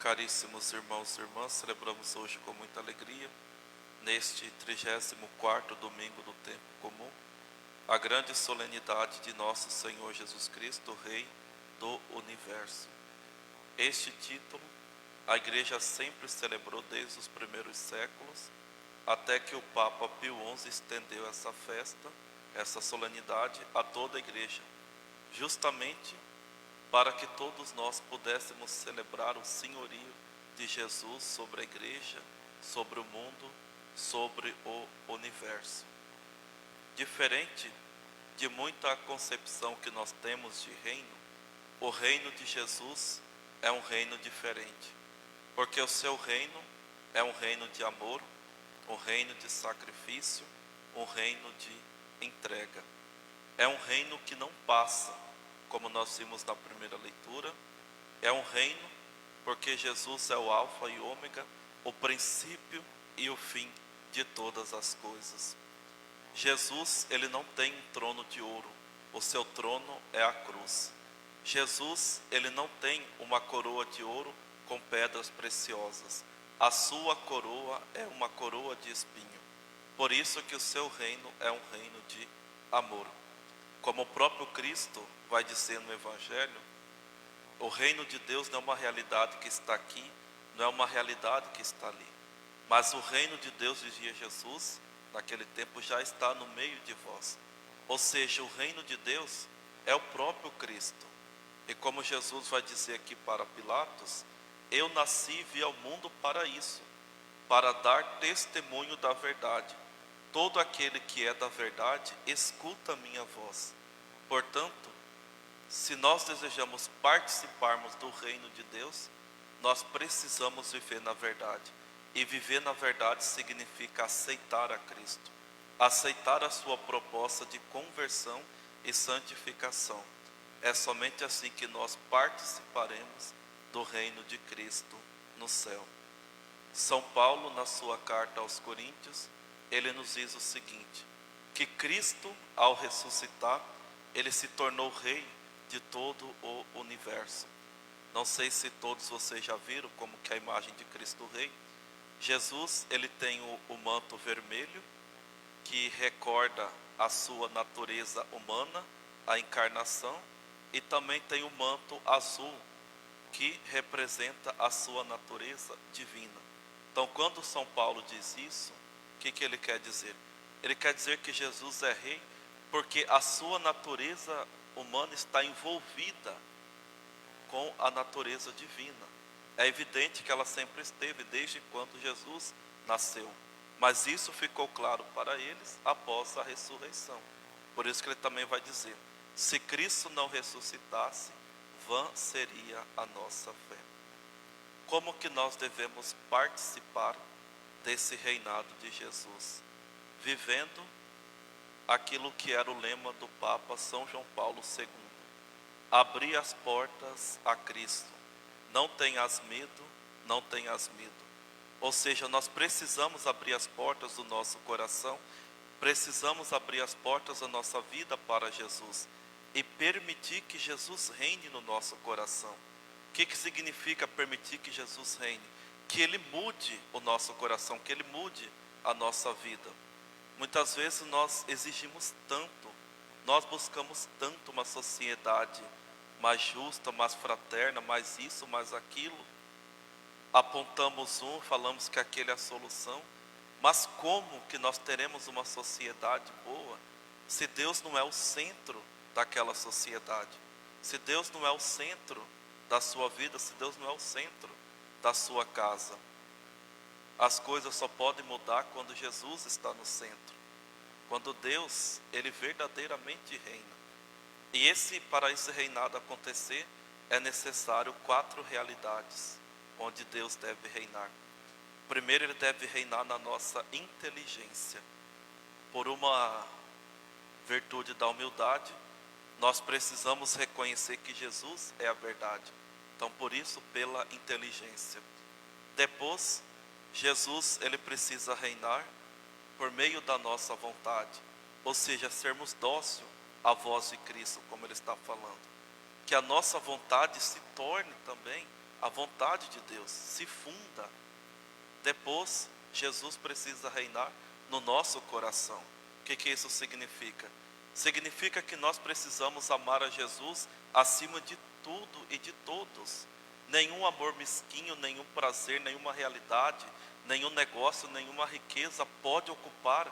Caríssimos irmãos e irmãs, celebramos hoje com muita alegria, neste 34º domingo do tempo comum, a grande solenidade de nosso Senhor Jesus Cristo, Rei do Universo. Este título a Igreja sempre celebrou desde os primeiros séculos, até que o Papa Pio XI estendeu essa festa, essa solenidade a toda a Igreja, justamente para que todos nós pudéssemos celebrar o senhorio de Jesus sobre a Igreja, sobre o mundo, sobre o universo. Diferente de muita concepção que nós temos de reino, o reino de Jesus é um reino diferente, porque o seu reino é um reino de amor, um reino de sacrifício, um reino de entrega. É um reino que não passa, como nós vimos na primeira leitura. É um reino porque Jesus é o alfa e ômega, o princípio e o fim de todas as coisas. Jesus, ele não tem um trono de ouro, o seu trono é a cruz. Jesus, ele não tem uma coroa de ouro com pedras preciosas. A sua coroa é uma coroa de espinho. Por isso que o seu reino é um reino de amor. Como o próprio Cristo vai dizer no Evangelho, o reino de Deus não é uma realidade que está aqui, não é uma realidade que está ali. Mas o reino de Deus, dizia Jesus, naquele tempo já está no meio de vós. Ou seja, o reino de Deus é o próprio Cristo. E como Jesus vai dizer aqui para Pilatos, eu nasci e vim ao mundo para isso, para dar testemunho da verdade. Todo aquele que é da verdade, escuta a minha voz. Portanto, se nós desejamos participarmos do reino de Deus, nós precisamos viver na verdade. E viver na verdade significa aceitar a Cristo, aceitar a sua proposta de conversão e santificação. É somente assim que nós participaremos do reino de Cristo no céu. São Paulo, na sua carta aos Coríntios, ele nos diz o seguinte, que Cristo, ao ressuscitar, ele se tornou rei de todo o universo. Não sei se todos vocês já viram como que é a imagem de Cristo Rei. Jesus, ele tem o manto vermelho, que recorda a sua natureza humana, a encarnação, e também tem o manto azul, que representa a sua natureza divina. Então, quando São Paulo diz isso, o que ele quer dizer? Ele quer dizer que Jesus é rei porque a sua natureza humana está envolvida com a natureza divina. É evidente que ela sempre esteve desde quando Jesus nasceu, mas isso ficou claro para eles após a ressurreição. Por isso que ele também vai dizer, se Cristo não ressuscitasse, vã seria a nossa fé. Como que nós devemos participar desse reinado de Jesus? Vivendo aquilo que era o lema do Papa São João Paulo II. Abrir as portas a Cristo. Não tenhas medo, não tenhas medo. Ou seja, nós precisamos abrir as portas do nosso coração, precisamos abrir as portas da nossa vida para Jesus e permitir que Jesus reine no nosso coração. O que significa permitir que Jesus reine? Que Ele mude o nosso coração, que Ele mude a nossa vida. Muitas vezes nós exigimos tanto, nós buscamos tanto uma sociedade mais justa, mais fraterna, mais isso, mais aquilo. Apontamos falamos que aquele é a solução. Mas como que nós teremos uma sociedade boa se Deus não é o centro daquela sociedade? Se Deus não é o centro da sua vida, se Deus não é o centro da sua casa? As coisas só podem mudar quando Jesus está no centro. Quando Deus, Ele verdadeiramente reina. E para esse reinado acontecer, é necessário 4 realidades, onde Deus deve reinar. Primeiro, Ele deve reinar na nossa inteligência. Por uma virtude da humildade, nós precisamos reconhecer que Jesus é a verdade. Então, por isso, pela inteligência. Depois, Jesus, ele precisa reinar por meio da nossa vontade. Ou seja, sermos dócil à voz de Cristo, como ele está falando. Que a nossa vontade se torne também a vontade de Deus se funda. Depois, Jesus precisa reinar no nosso coração. O que isso significa? Significa que nós precisamos amar a Jesus acima de tudo e de todos. Nenhum amor mesquinho, nenhum prazer, nenhuma realidade, nenhum negócio, nenhuma riqueza pode ocupar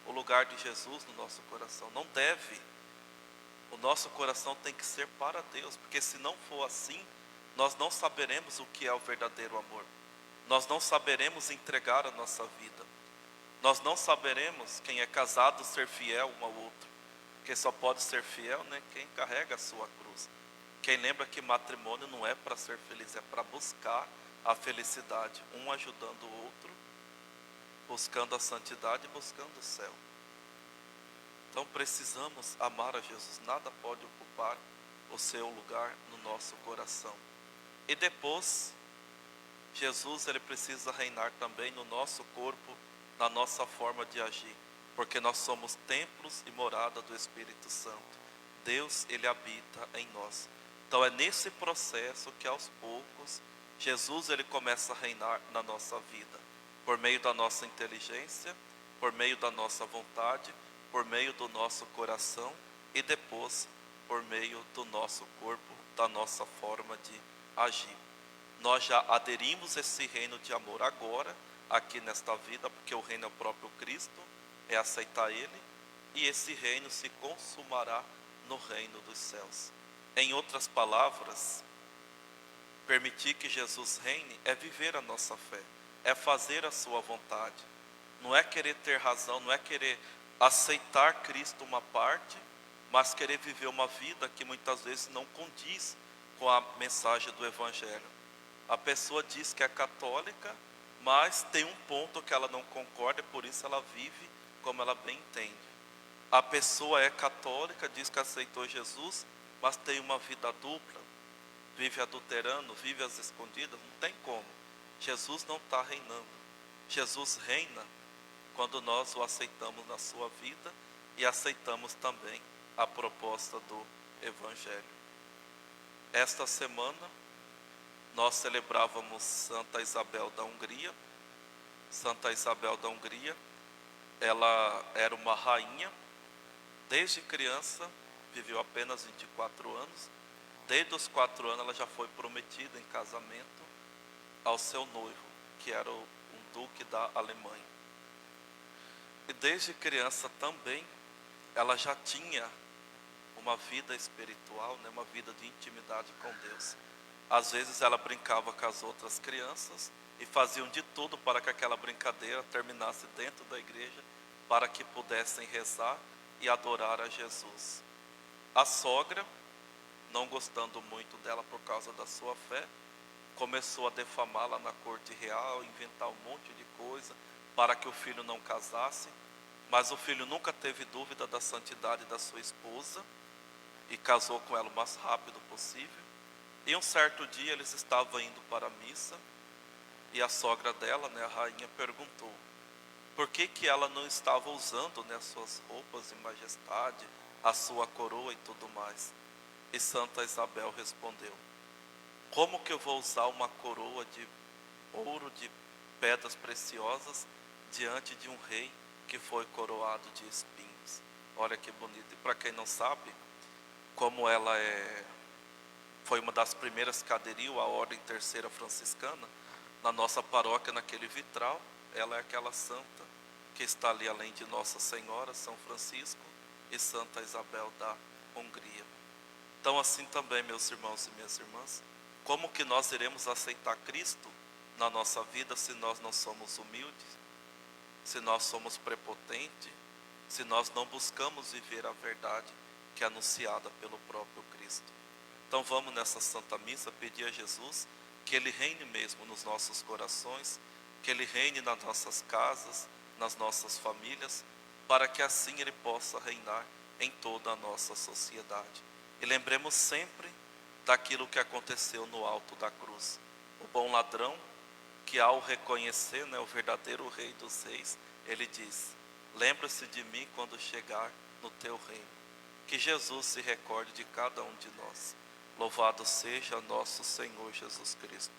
o lugar de Jesus no nosso coração. Não deve. O nosso coração tem que ser para Deus, porque se não for assim, nós não saberemos o que é o verdadeiro amor. Nós não saberemos entregar a nossa vida. Nós não saberemos quem é casado ser fiel um ao outro. Porque só pode ser fiel, né, quem carrega a sua cruz. Quem lembra que matrimônio não é para ser feliz, é para buscar a felicidade. Um ajudando o outro, buscando a santidade e buscando o céu. Então precisamos amar a Jesus. Nada pode ocupar o seu lugar no nosso coração. E depois, Jesus ele precisa reinar também no nosso corpo, na nossa forma de agir, porque nós somos templos e morada do Espírito Santo. Deus ele habita em nós. Então é nesse processo que aos poucos Jesus ele começa a reinar na nossa vida, por meio da nossa inteligência, por meio da nossa vontade, por meio do nosso coração e depois por meio do nosso corpo, da nossa forma de agir. Nós já aderimos esse reino de amor agora, aqui nesta vida, porque o reino é o próprio Cristo, é aceitar Ele, e esse reino se consumará no reino dos céus. Em outras palavras, permitir que Jesus reine é viver a nossa fé, é fazer a sua vontade. Não é querer ter razão, não é querer aceitar Cristo uma parte, mas querer viver uma vida que muitas vezes não condiz com a mensagem do Evangelho. A pessoa diz que é católica, mas tem um ponto que ela não concorda, por isso ela vive como ela bem entende. A pessoa é católica, diz que aceitou Jesus, mas tem uma vida dupla, vive adulterando, vive às escondidas, não tem como. Jesus não está reinando. Jesus reina quando nós o aceitamos na sua vida e aceitamos também a proposta do Evangelho. Esta semana nós celebrávamos Santa Isabel da Hungria. Santa Isabel da Hungria, ela era uma rainha, desde criança, viveu apenas 24 anos. Desde os 4 anos ela já foi prometida em casamento ao seu noivo, que era um duque da Alemanha. E desde criança também, ela já tinha uma vida espiritual, né, uma vida de intimidade com Deus. Às vezes ela brincava com as outras crianças e faziam de tudo para que aquela brincadeira terminasse dentro da igreja, para que pudessem rezar e adorar a Jesus. A sogra, não gostando muito dela por causa da sua fé, começou a defamá-la na corte real, inventar um monte de coisa para que o filho não casasse, mas o filho nunca teve dúvida da santidade da sua esposa e casou com ela o mais rápido possível. E um certo dia eles estavam indo para a missa e a sogra dela, né, a rainha, perguntou por que ela não estava usando, né, as suas roupas de majestade, a sua coroa e tudo mais. E Santa Isabel respondeu: como que eu vou usar uma coroa de ouro, de pedras preciosas, diante de um rei que foi coroado de espinhos? Olha que bonito. E para quem não sabe, como ela foi uma das primeiras que aderiu à Ordem Terceira Franciscana, na nossa paróquia, naquele vitral, ela é aquela santa que está ali além de Nossa Senhora, São Francisco e Santa Isabel da Hungria. Então assim também, meus irmãos e minhas irmãs, como que nós iremos aceitar Cristo na nossa vida se nós não somos humildes, se nós somos prepotentes, se nós não buscamos viver a verdade que é anunciada pelo próprio Cristo? Então vamos nessa Santa Missa pedir a Jesus que Ele reine mesmo nos nossos corações, que Ele reine nas nossas casas, nas nossas famílias, para que assim Ele possa reinar em toda a nossa sociedade. E lembremos sempre daquilo que aconteceu no alto da cruz. O bom ladrão, que ao reconhecer, né, o verdadeiro Rei dos Reis, ele diz: lembra-se de mim quando chegar no teu reino. Que Jesus se recorde de cada um de nós. Louvado seja nosso Senhor Jesus Cristo.